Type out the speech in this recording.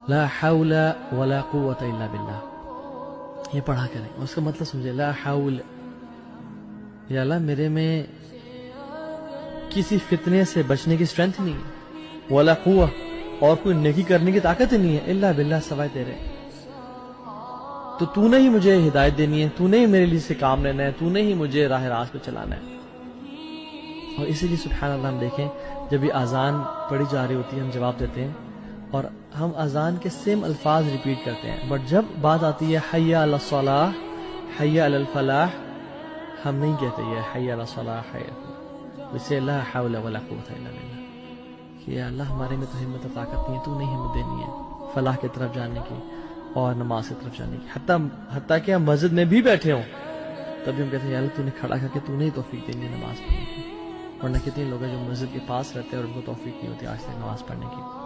لا حول ولا قوت الا باللہ، یہ پڑھا کریں. اس کا مطلب سمجھے، لا حول، یا اللہ میرے میں کسی فتنے سے بچنے کی اسٹرینتھ نہیں ہے، ولا قوہ، اور کوئی نیکی کرنے کی طاقت نہیں ہے، الا باللہ، سوائے تیرے. تو تو نے ہی مجھے ہدایت دینی ہے، تو نے ہی میرے لیے سے کام لینا ہے، تو نے ہی مجھے راہ راست پہ چلانا ہے. اور اسی لیے سبحان اللہ ہم دیکھیں جب یہ اذان پڑھی جا رہی ہوتی ہے ہم جواب دیتے ہیں اور ہم اذان کے سیم الفاظ ریپیٹ کرتے ہیں، بٹ جب بات آتی ہے حی علی الصلاح، حی علی الفلاح، ہم نہیں کہتے یہ حی علی الصلاح، حی ویسے لا حول ولا قوت الا باللہ، کہ یا اللہ ہمارے میں تو ہمت و طاقت نہیں ہے، تو نہیں ہمت دینی ہے فلاح کی طرف جانے کی اور نماز کی طرف جانے کی. حتیٰ کہ ہم مسجد میں بھی بیٹھے ہوں تبھی ہم کہتے ہیں یا اللہ تو نے کھڑا کر کے تو نہیں توفیق دینی ہے نماز پڑھنے کی. ورنہ کتنے لوگ ہیں جو مسجد کے پاس رہتے ہیں اور ان کو توفیق نہیں ہوتی آج تک نماز پڑھنے کی.